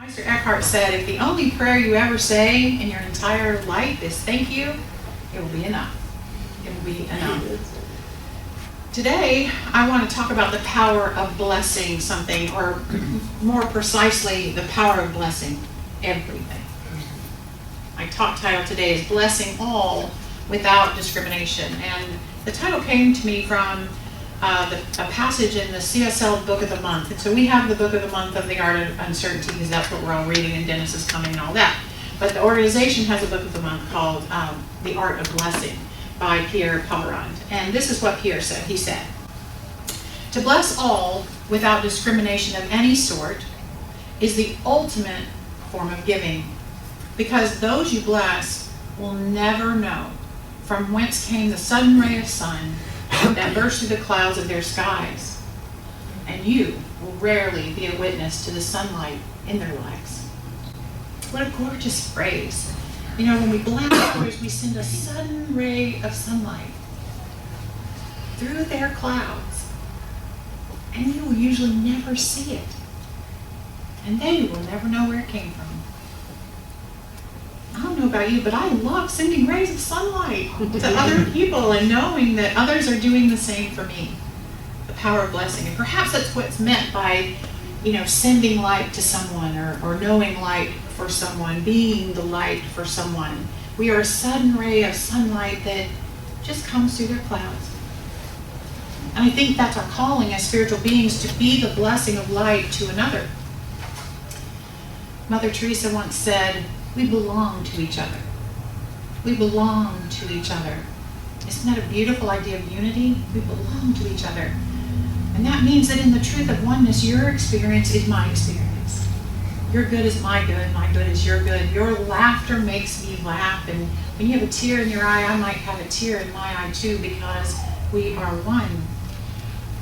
Meister Eckhart said, if the only prayer you ever say in your entire life is thank you, it will be enough. It will be enough. Today, I want to talk about the power of blessing something, or more precisely, the power of blessing everything. My talk title today is Blessing All Without Discrimination. And the title came to me from a passage in the CSL Book of the Month. And so we have the Book of the Month of the Art of Uncertainty, because that's what we're all reading, and Dennis is coming and all that. But the organization has a Book of the Month called The Art of Blessing by Pierre Pellerand. And this is what Pierre said. He said, "To bless all without discrimination of any sort is the ultimate form of giving, because those you bless will never know from whence came the sudden ray of sun that burst through the clouds of their skies, and you will rarely be a witness to the sunlight in their lives." What a gorgeous phrase. You know, when we bless others, we send a sudden ray of sunlight through their clouds, and you will usually never see it, and they will never know where it came from. I don't know about you, but I love sending rays of sunlight to other people and knowing that others are doing the same for me. The power of blessing. And perhaps that's what's meant by, sending light to someone, or knowing light for someone, being the light for someone. We are a sudden ray of sunlight that just comes through their clouds. And I think that's our calling as spiritual beings, to be the blessing of light to another. Mother Teresa once said, "We belong to each other. We belong to each other." Isn't that a beautiful idea of unity? We belong to each other. And that means that in the truth of oneness, your experience is my experience. Your good is my good is your good. Your laughter makes me laugh, and when you have a tear in your eye, I might have a tear in my eye too, because we are one.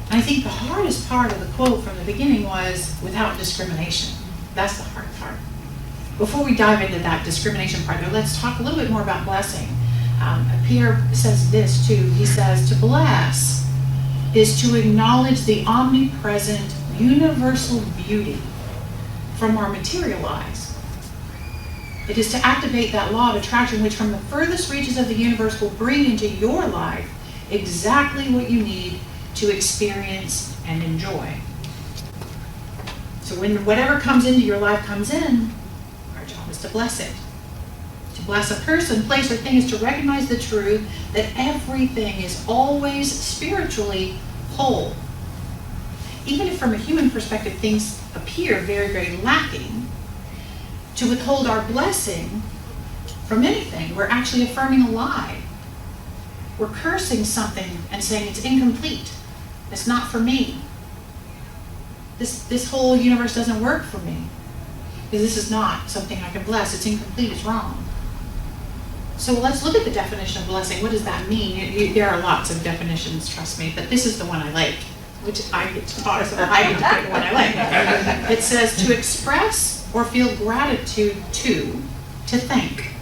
And I think the hardest part of the quote from the beginning was without discrimination. That's the hard part. Before we dive into that discrimination part, though, let's talk a little bit more about blessing. Pierre says this too. He says, to bless is to acknowledge the omnipresent, universal beauty from our material lives. It is to activate that law of attraction, which from the furthest reaches of the universe will bring into your life exactly what you need to experience and enjoy. So when whatever comes into your life comes in, our job is to bless it. To bless a person, place, or thing is to recognize the truth that everything is always spiritually whole. Even if from a human perspective things appear very, very lacking, to withhold our blessing from anything, we're actually affirming a lie. We're cursing something and saying it's incomplete. It's not for me. This whole universe doesn't work for me, because this is not something I can bless. It's incomplete. It's wrong. So let's look at the definition of blessing. What does that mean? There are lots of definitions, trust me, but this is the one I like, which I get to talk, so I get to pick the one I like. It says to express or feel gratitude to thank.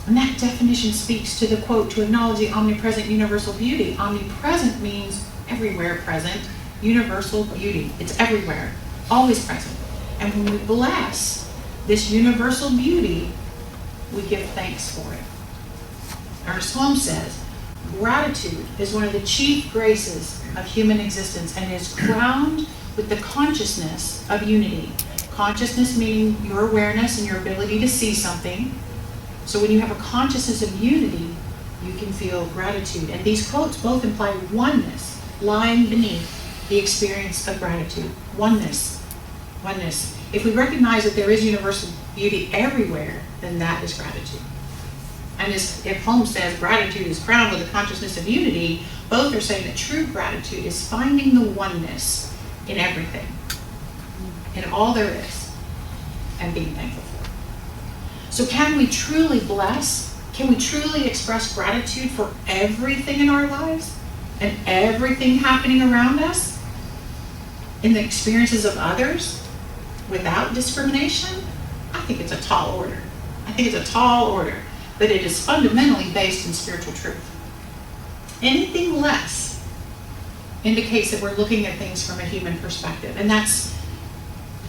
And that definition speaks to the quote, to acknowledge the omnipresent universal beauty. Omnipresent means everywhere present. Universal beauty. It's everywhere, always present. And when we bless this universal beauty, we give thanks for it. Ernest Holmes says, gratitude is one of the chief graces of human existence and is crowned with the consciousness of unity. Consciousness meaning your awareness and your ability to see something. So when you have a consciousness of unity, you can feel gratitude. And these quotes both imply oneness lying beneath the experience of gratitude. Oneness. Oneness. If we recognize that there is universal beauty everywhere, then that is gratitude. And if Holmes says gratitude is crowned with the consciousness of unity, both are saying that true gratitude is finding the oneness in everything, in all there is, and being thankful for it. So can we truly bless? Can we truly express gratitude for everything in our lives and everything happening around us in the experiences of others without discrimination? I think it's a tall order. I think it's a tall order, but it is fundamentally based in spiritual truth. Anything less indicates that we're looking at things from a human perspective, and that's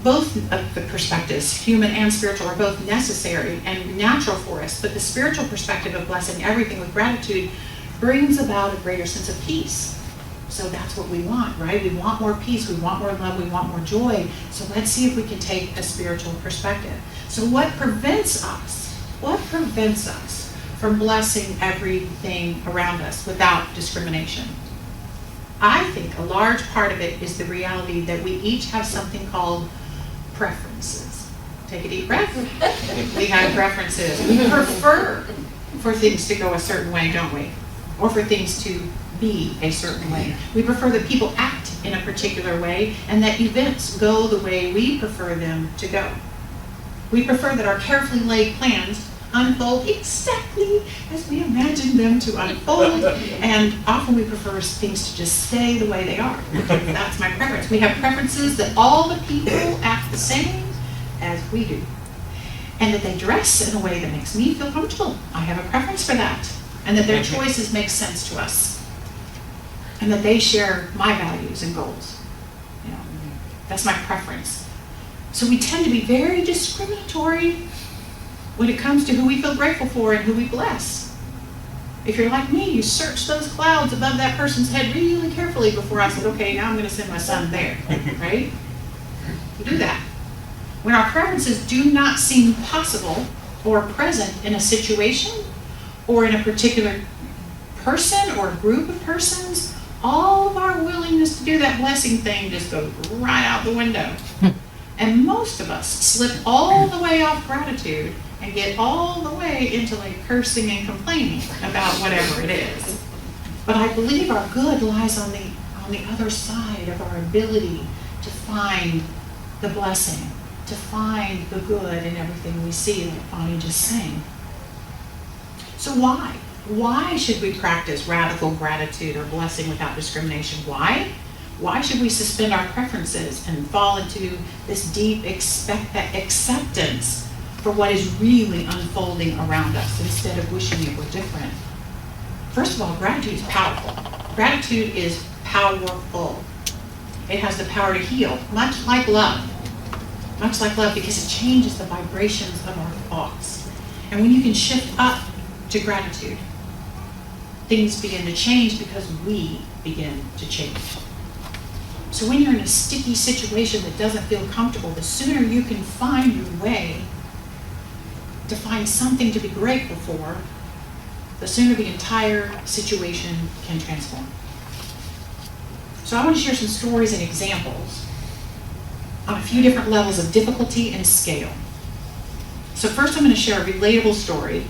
both of the perspectives, human and spiritual, are both necessary and natural for us, but the spiritual perspective of blessing everything with gratitude brings about a greater sense of peace. So that's what we want, right? We want more peace, we want more love, we want more joy. So let's see if we can take a spiritual perspective. So what prevents us from blessing everything around us without discrimination? I think a large part of it is the reality that we each have something called preferences. Take a deep breath. We have preferences. We prefer for things to go a certain way, don't we? Or for things to be a certain way. We prefer that people act in a particular way and that events go the way we prefer them to go. We prefer that our carefully laid plans unfold exactly as we imagine them to unfold, and often we prefer things to just stay the way they are. That's my preference. We have preferences that all the people act the same as we do, and that they dress in a way that makes me feel comfortable. I have a preference for that, and that their choices make sense to us, and that they share my values and goals. You know, that's my preference. So we tend to be very discriminatory when it comes to who we feel grateful for and who we bless. If you're like me, you search those clouds above that person's head really carefully before I said, okay, now I'm going to send my son there, right? You do that. When our preferences do not seem possible or present in a situation or in a particular person or group of persons, all of our willingness to do that blessing thing just goes right out the window. And most of us slip all the way off gratitude and get all the way into like cursing and complaining about whatever it is. But I believe our good lies on the other side of our ability to find the blessing, to find the good in everything we see, like Bonnie just sang. So why? Why should we practice radical gratitude or blessing without discrimination? Why? Why should we suspend our preferences and fall into this deep acceptance for what is really unfolding around us instead of wishing it were different? First of all, gratitude is powerful. Gratitude is powerful. It has the power to heal, much like love. Much like love, because it changes the vibrations of our thoughts. And when you can shift up to gratitude, things begin to change because we begin to change. So when you're in a sticky situation that doesn't feel comfortable, the sooner you can find your way to find something to be grateful for, the sooner the entire situation can transform. So I want to share some stories and examples on a few different levels of difficulty and scale. So first I'm going to share a relatable story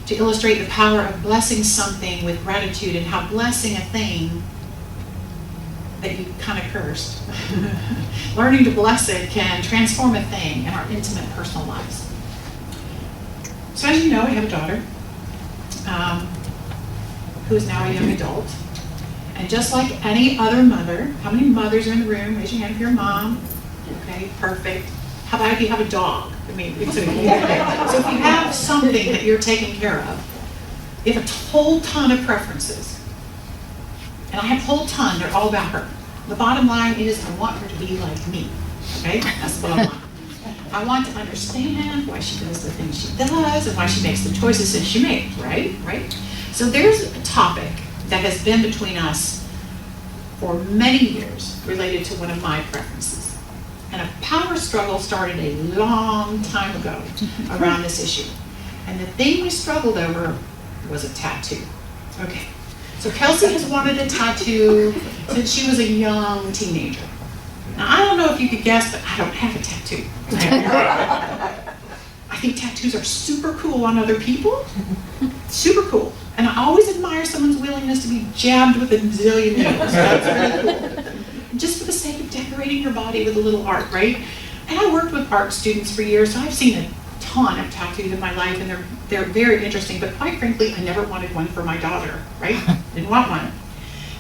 to illustrate the power of blessing something with gratitude and how blessing a thing that you kind of cursed, learning to bless it can transform a thing in our intimate personal lives. So as you know, I have a daughter who is now a young adult. And just like any other mother, how many mothers are in the room? Raise your hand if you're a mom. Okay, perfect. How about if you have a dog? I mean, so if you have something that you're taking care of, you have a whole ton of preferences. And I have a whole ton, they're all about her. The bottom line is I want her to be like me, okay? That's the bottom line. I want to understand why she does the things she does and why she makes the choices that she makes, right? So there's a topic that has been between us for many years related to one of my preferences. And a power struggle started a long time ago around this issue. And the thing we struggled over was a tattoo. Okay. So Kelsey has wanted a tattoo since she was a young teenager. Now, I don't know if you could guess, but I don't have a tattoo. I think tattoos are super cool on other people. Super cool. And I always admire someone's willingness to be jabbed with a zillion needles. That's really cool. Just for the sake of decorating your body with a little art, right? And I worked with art students for years, so I've seen a ton of tattoos in my life, and they're very interesting, but quite frankly, I never wanted one for my daughter, right? Didn't want one.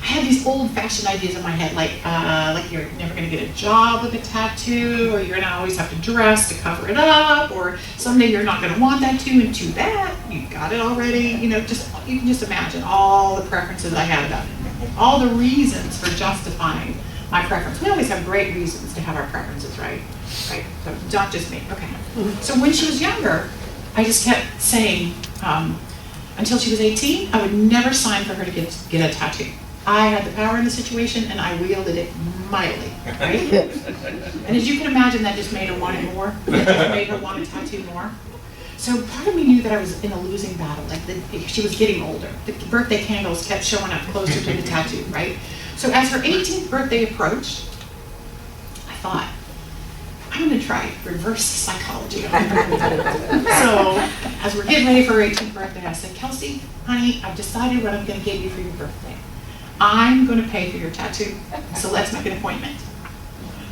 I had these old-fashioned ideas in my head, like you're never going to get a job with a tattoo, or you're going to always have to dress to cover it up, or someday you're not going to want that too, and too bad, you got it already. You know, you can just imagine all the preferences I had about it, all the reasons for justifying my preference. We always have great reasons to have our preferences, right? Right, so not just me, okay. So when she was younger, I just kept saying, until she was 18, I would never sign for her to get a tattoo. I had the power in the situation and I wielded it mightily, right? And as you can imagine, that just made her want it more. It just made her want a tattoo more. So part of me knew that I was in a losing battle, like she was getting older. The birthday candles kept showing up closer to the tattoo, right? So as her 18th birthday approached, I thought, I'm gonna try reverse psychology on her. So as we're getting ready for her 18th birthday, I said, Kelsey, honey, I've decided what I'm gonna get you for your birthday. I'm gonna pay for your tattoo, so let's make an appointment.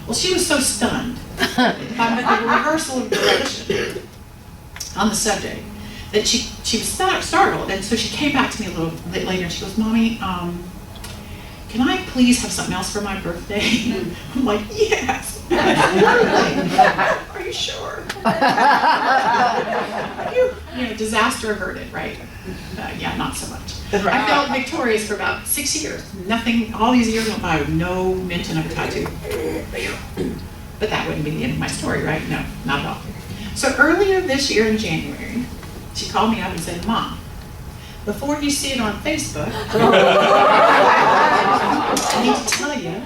Well, she was so stunned by the reversal of direction on the subject that she was startled, and so she came back to me a little bit later and she goes, Mommy, can I please have something else for my birthday? I'm like, yes. Are you sure? you know, disaster averted, right? Yeah, not so much. I felt victorious for about 6 years. Nothing, all these years went by with no mention of a tattoo. But that wouldn't be the end of my story, right? No, not at all. So earlier this year in January, she called me up and said, Mom, before you see it on Facebook, I need to tell you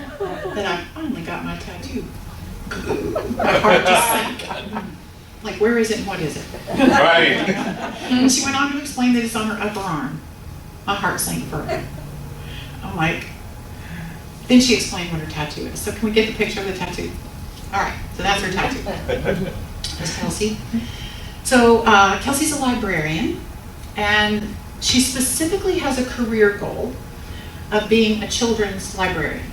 that I finally got my tattoo. My heart just sank. Like, where is it and what is it? Right. And she went on to explain that it's on her upper arm. My heart sank for her. I'm like, then she explained what her tattoo is. So can we get the picture of the tattoo? All right, so that's her tattoo. There's Kelsey. So Kelsey's a librarian, and she specifically has a career goal of being a children's librarian.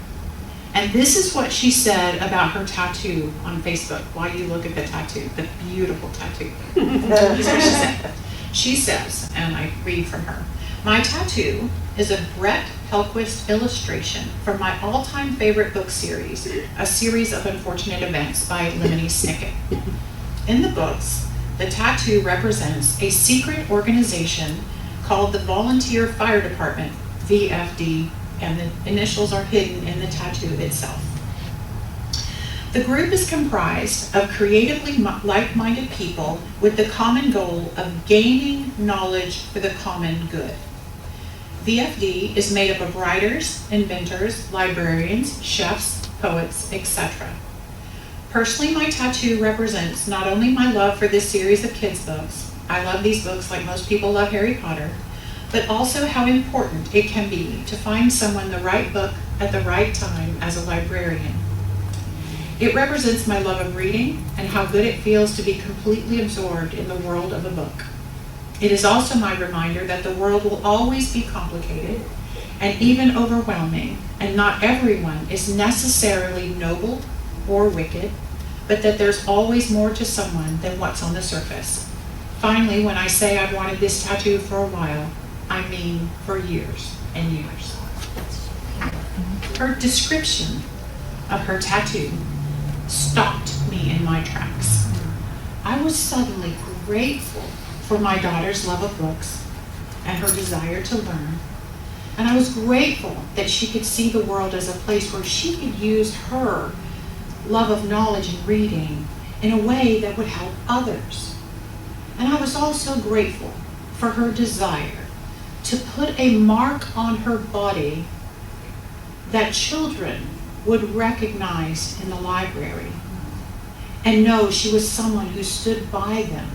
And this is what she said about her tattoo on Facebook while you look at the tattoo, the beautiful tattoo. This is what she said. She says, and I read from her, my tattoo is a Brett Helquist illustration from my all-time favorite book series, A Series of Unfortunate Events by Lemony Snicket. In the books, the tattoo represents a secret organization called the Volunteer Fire Department, VFD, and the initials are hidden in the tattoo itself. The group is comprised of creatively like-minded people with the common goal of gaining knowledge for the common good. VFD is made up of writers, inventors, librarians, chefs, poets, etc. Personally, my tattoo represents not only my love for this series of kids' books, I love these books like most people love Harry Potter, but also how important it can be to find someone the right book at the right time as a librarian. It represents my love of reading and how good it feels to be completely absorbed in the world of a book. It is also my reminder that the world will always be complicated and even overwhelming, and not everyone is necessarily noble or wicked, but that there's always more to someone than what's on the surface. Finally, when I say I've wanted this tattoo for a while, I mean for years and years. Her description of her tattoo stopped me in my tracks. I was suddenly grateful for my daughter's love of books and her desire to learn. And I was grateful that she could see the world as a place where she could use her love of knowledge and reading in a way that would help others. And I was also grateful for her desire to put a mark on her body that children would recognize in the library and know she was someone who stood by them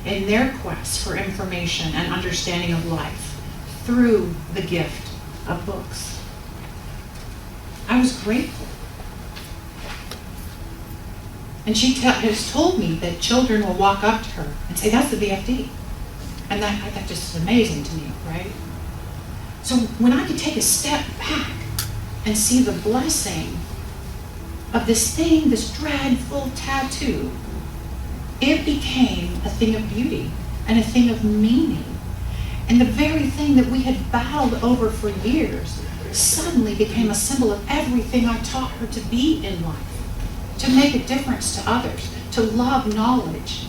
in their quest for information and understanding of life through the gift of books. I was grateful. And she has told me that children will walk up to her and say, that's the VFD. And that just is amazing to me, right? So when I could take a step back and see the blessing of this thing, this dreadful tattoo, it became a thing of beauty and a thing of meaning. And the very thing that we had battled over for years suddenly became a symbol of everything I taught her to be in life, to make a difference to others, to love knowledge,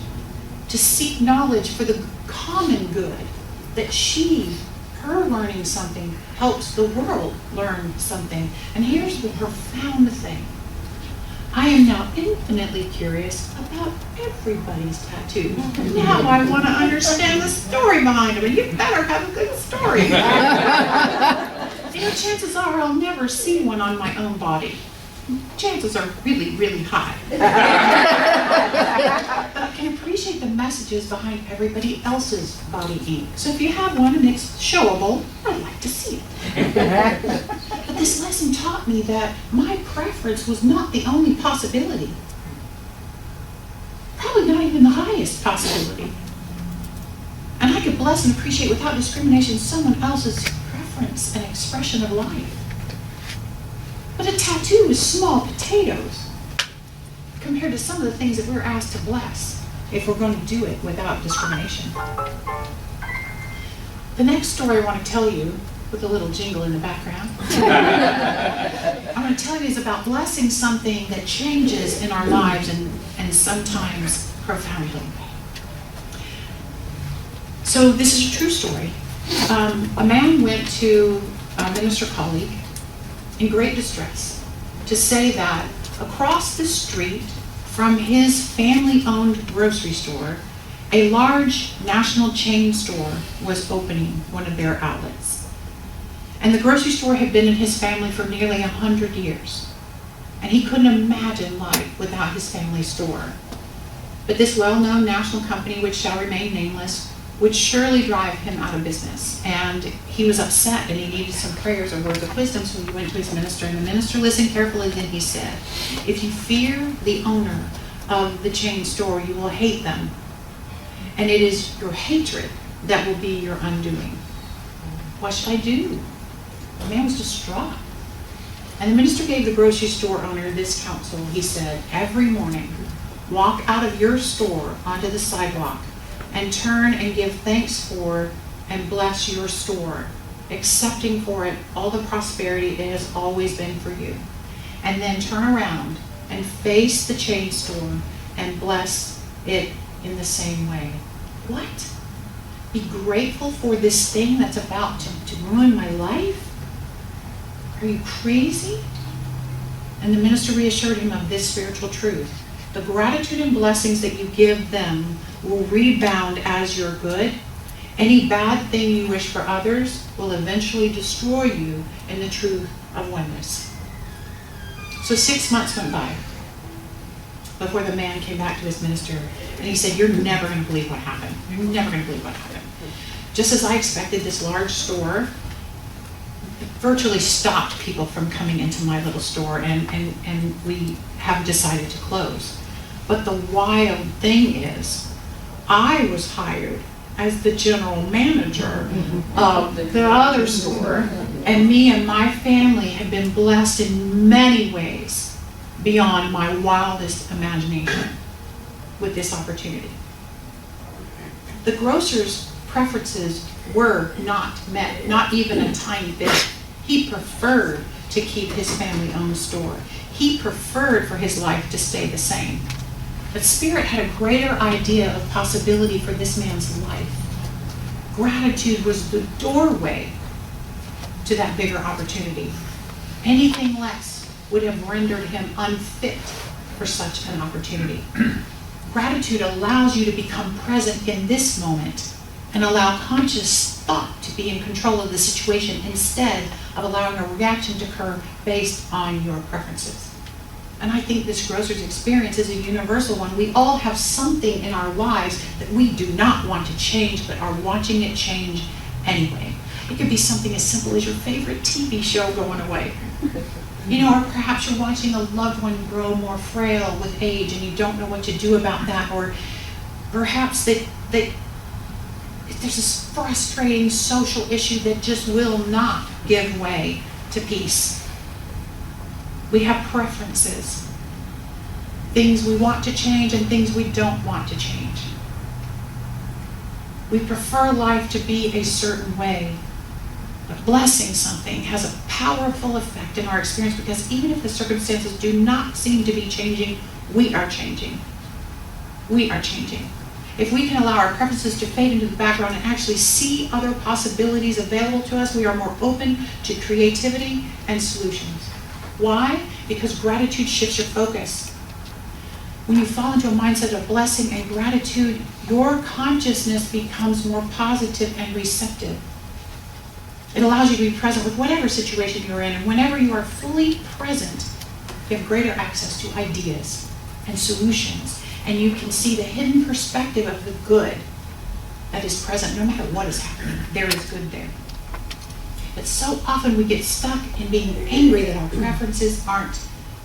to seek knowledge for the common good that she her learning something helps the world learn something. And here's the profound thing. I am now infinitely curious about everybody's tattoos. Now I want to understand the story behind them, and you better have a good story. Chances are I'll never see one on my own body. Chances are really, really high. But I can appreciate the messages behind everybody else's body ink. So if you have one and it's showable, I'd like to see it. But this lesson taught me that my preference was not the only possibility. Probably not even the highest possibility. And I could bless and appreciate without discrimination someone else's preference and expression of life. But a tattoo is small potatoes compared to some of the things that we're asked to bless if we're going to do it without discrimination. The next story I want to tell you, with a little jingle in the background, I want to tell you is about blessing something that changes in our lives and sometimes profoundly. So this is a true story. A man went to a minister colleague in great distress to say that across the street from his family-owned grocery store, a large national chain store was opening one of their outlets. And the grocery store had been in his family for nearly 100 years. And he couldn't imagine life without his family store. But this well-known national company, which shall remain nameless, would surely drive him out of business. And he was upset and he needed some prayers or words of wisdom, so he went to his minister, and the minister listened carefully, and he said, "If you fear the owner of the chain store, you will hate them. And it is your hatred that will be your undoing." What should I do? The man was distraught. And the minister gave the grocery store owner this counsel. He said, "Every morning, walk out of your store onto the sidewalk and turn and give thanks for and bless your store, accepting for it all the prosperity it has always been for you. And then turn around and face the chain store and bless it in the same way." What? Be grateful for this thing that's about to ruin my life? Are you crazy? And the minister reassured him of this spiritual truth. The gratitude and blessings that you give them will rebound as your good. Any bad thing you wish for others will eventually destroy you in the truth of oneness. So 6 months went by before the man came back to his minister, and he said, "You're never going to believe what happened. You're never going to believe what happened. Just as I expected, this large store virtually stopped people from coming into my little store, and we have decided to close. But the wild thing is, I was hired as the general manager of the other store, and me and my family have been blessed in many ways beyond my wildest imagination with this opportunity." The grocer's preferences were not met, not even a tiny bit. He preferred to keep his family-owned store. He preferred for his life to stay the same. But Spirit had a greater idea of possibility for this man's life. Gratitude was the doorway to that bigger opportunity. Anything less would have rendered him unfit for such an opportunity. Gratitude allows you to become present in this moment and allow conscious thought to be in control of the situation instead of allowing a reaction to occur based on your preferences. And I think this grocer's experience is a universal one. We all have something in our lives that we do not want to change, but are watching it change anyway. It could be something as simple as your favorite TV show going away. Or perhaps you're watching a loved one grow more frail with age and you don't know what to do about that. Or perhaps there's this frustrating social issue that just will not give way to peace. We have preferences, things we want to change and things we don't want to change. We prefer life to be a certain way, but blessing something has a powerful effect in our experience, because even if the circumstances do not seem to be changing, we are changing. We are changing. if we can allow our preferences to fade into the background and actually see other possibilities available to us, we are more open to creativity and solutions. Why? Because gratitude shifts your focus. When you fall into a mindset of blessing and gratitude, your consciousness becomes more positive and receptive. It allows you to be present with whatever situation you're in, and whenever you are fully present, you have greater access to ideas and solutions, and you can see the hidden perspective of the good that is present no matter what is happening. There is good there. But so often we get stuck in being angry that our preferences aren't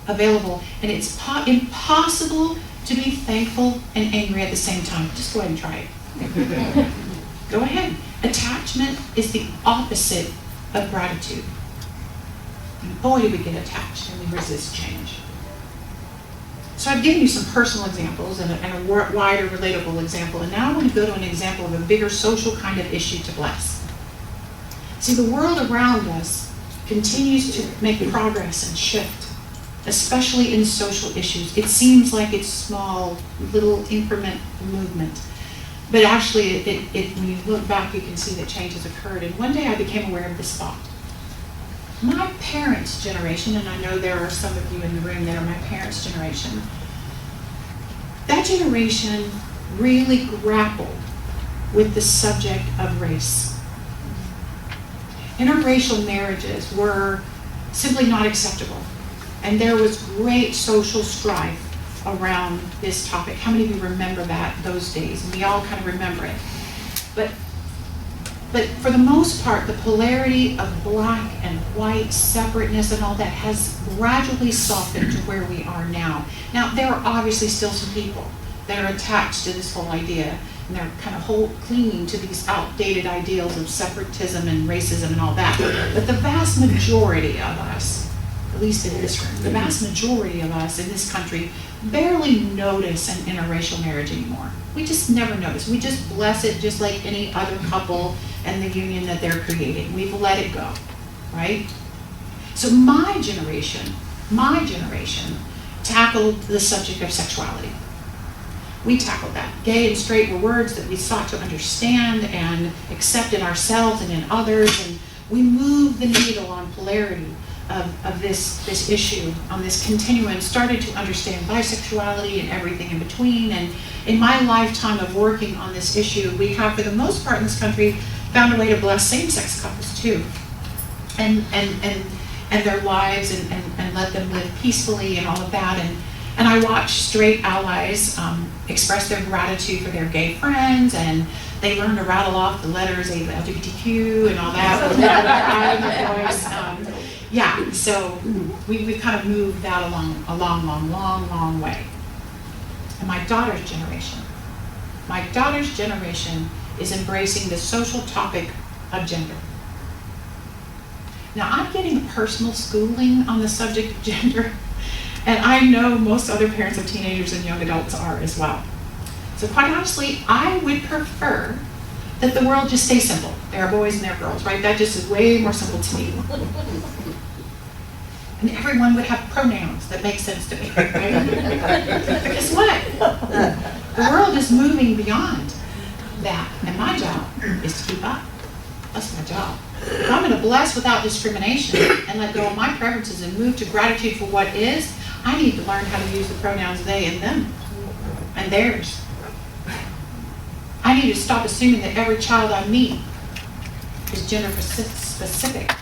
available, and it's impossible to be thankful and angry at the same time. Just go ahead and try it. Go ahead. Attachment is the opposite of gratitude. And boy, do we get attached and we resist change. So I've given you some personal examples and a wider relatable example, and now I want to go to an example of a bigger social kind of issue to bless. See, the world around us continues to make progress and shift, especially in social issues. It seems like it's small, little increment movement. But actually, when you look back, you can see that change has occurred. And one day I became aware of this thought. My parents' generation, and I know there are some of you in the room that are my parents' generation, that generation really grappled with the subject of race. Interracial marriages were simply not acceptable. And there was great social strife around this topic. How many of you remember those days? And we all kind of remember it. But for the most part, the polarity of black and white separateness and all that has gradually softened to where we are now. Now, there are obviously still some people that are attached to this whole idea, and they're kind of clinging to these outdated ideals of separatism and racism and all that. But the vast majority of us, at least in this room, the vast majority of us in this country barely notice an interracial marriage anymore. We just never notice. We just bless it just like any other couple and the union that they're creating. We've let it go, right? So my generation tackled the subject of sexuality. We tackled that. Gay and straight were words that we sought to understand and accept in ourselves and in others, and we moved the needle on polarity of this issue, on this continuum, started to understand bisexuality and everything in between. And in my lifetime of working on this issue, we have, for the most part in this country, found a way to bless same-sex couples too, and their lives, and let them live peacefully and all of that. And I watch straight allies express their gratitude for their gay friends, and they learn to rattle off the letters LGBTQ and all that with their voice. Yeah, so we've kind of moved that along a long way. And my daughter's generation is embracing the social topic of gender. Now, I'm getting personal schooling on the subject of gender, and I know most other parents of teenagers and young adults are as well. So quite honestly, I would prefer that the world just stay simple. There are boys and there are girls, right? That just is way more simple to me. And everyone would have pronouns that make sense to me, right? But guess what? The world is moving beyond that, and my job is to keep up. That's my job. If I'm going to bless without discrimination and let go of my preferences and move to gratitude for what is, I need to learn how to use the pronouns they and them and theirs. I need to stop assuming that every child I meet is gender specific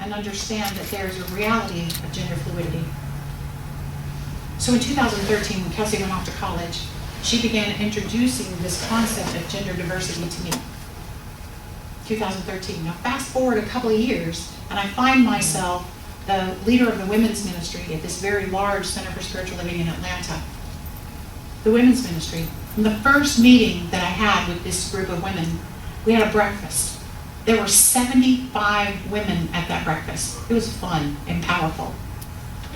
and understand that there's a reality of gender fluidity. So in 2013, when Kelsey went off to college, she began introducing this concept of gender diversity to me. 2013. Now fast forward a couple of years, and I find myself the leader of the women's ministry at this very large Center for Spiritual Living in Atlanta. The women's ministry. In the first meeting that I had with this group of women, we had a breakfast. There were 75 women at that breakfast. It was fun and powerful.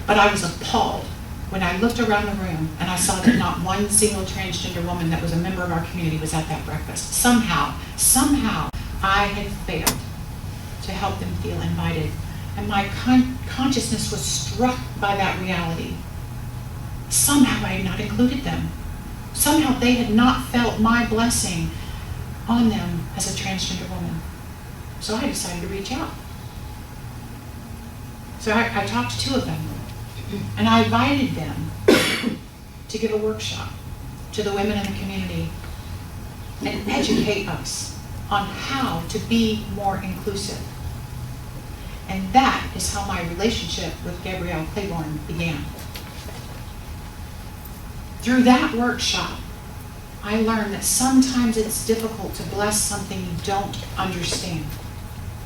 But I was appalled when I looked around the room and I saw that not one single transgender woman that was a member of our community was at that breakfast. Somehow, I had failed to help them feel invited. And my consciousness was struck by that reality. Somehow I had not included them. Somehow they had not felt my blessing on them as a transgender woman. So I decided to reach out. So I talked to two of them, and I invited them to give a workshop to the women in the community and educate us on how to be more inclusive. And that is how my relationship with Gabrielle Claiborne began. Through that workshop, I learned that sometimes it's difficult to bless something you don't understand.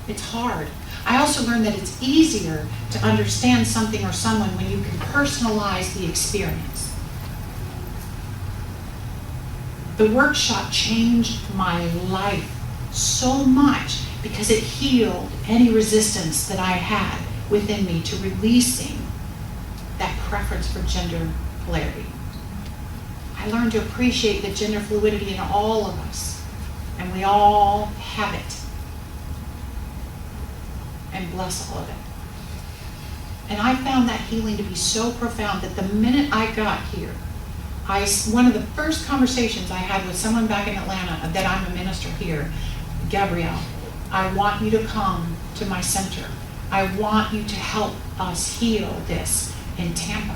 It's hard. I also learned that it's easier to understand something or someone when you can personalize the experience. The workshop changed my life so much because it healed any resistance that I had within me to releasing that preference for gender polarity. I learned to appreciate the gender fluidity in all of us, and we all have it, and bless all of it. And I found that healing to be so profound that the minute I got here, one of the first conversations I had with someone back in Atlanta, that I'm a minister here, Gabrielle, I want you to come to my center. I want you to help us heal this in Tampa.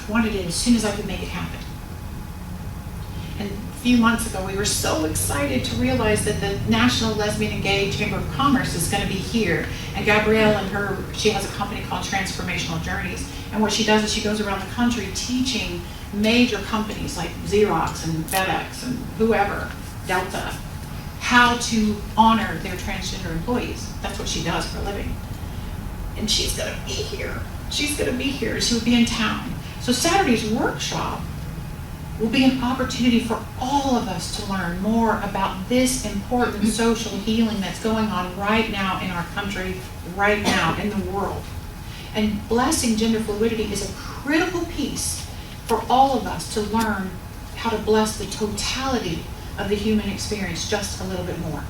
I wanted it as soon as I could make it happen. And a few months ago, we were so excited to realize that the National Lesbian and Gay Chamber of Commerce is going to be here. And Gabrielle and she has a company called Transformational Journeys. And what she does is she goes around the country teaching major companies like Xerox and FedEx and whoever, Delta, how to honor their transgender employees. That's what she does for a living. And she's going to be here. She's going to be here. She will be in town. So Saturday's workshop will be an opportunity for all of us to learn more about this important social healing that's going on right now in our country, right now in the world. And blessing gender fluidity is a critical piece for all of us to learn how to bless the totality of the human experience just a little bit more.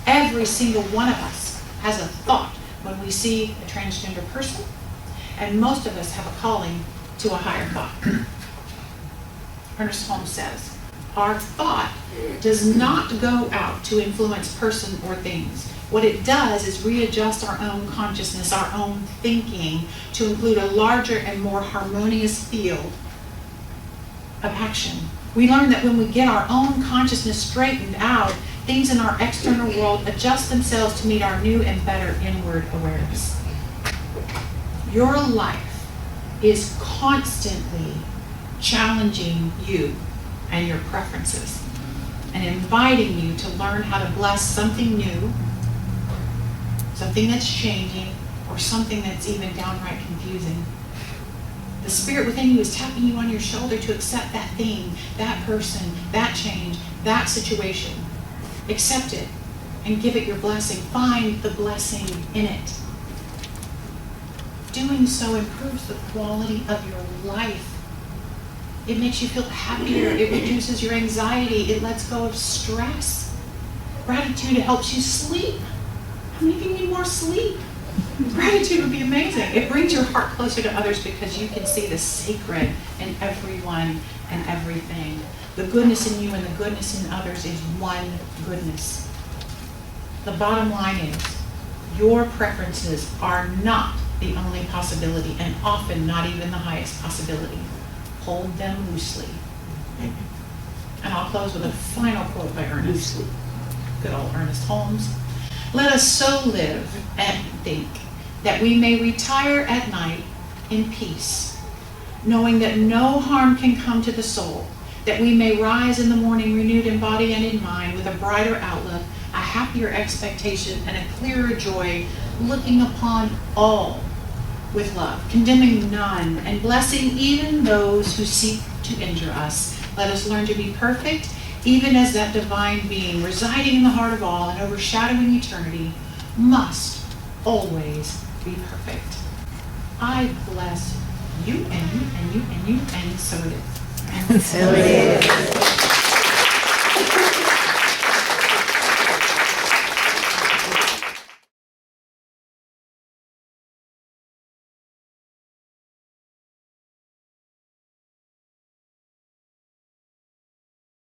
Every single one of us has a thought when we see a transgender person, and most of us have a calling to a higher thought. Ernest Holmes says, our thought does not go out to influence person or things. What it does is readjust our own consciousness, our own thinking, to include a larger and more harmonious field of action. We learn that when we get our own consciousness straightened out, things in our external world adjust themselves to meet our new and better inward awareness. Your life is constantly challenging you and your preferences and inviting you to learn how to bless something new, something that's changing, or something that's even downright confusing. The spirit within you is tapping you on your shoulder to accept that thing, that person, that change, that situation. Accept it and give it your blessing. Find the blessing in it. Doing so improves the quality of your life. It makes you feel happier. It reduces your anxiety. It lets go of stress. Gratitude helps you sleep. How many of you need more sleep? Gratitude would be amazing. It brings your heart closer to others because you can see the sacred in everyone and everything. The goodness in you and the goodness in others is one goodness. The bottom line is, your preferences are not the only possibility, and often not even the highest possibility. Hold them loosely. And I'll close with a final quote by Ernest. Good old Ernest Holmes. Let us so live and think that we may retire at night in peace, knowing that no harm can come to the soul, that we may rise in the morning renewed in body and in mind with a brighter outlook, a happier expectation, and a clearer joy, looking upon all with love, condemning none, and blessing even those who seek to injure us. Let us learn to be perfect, even as that divine being residing in the heart of all and overshadowing eternity must always be perfect. I bless you and you and you and you, and so it is. So it is.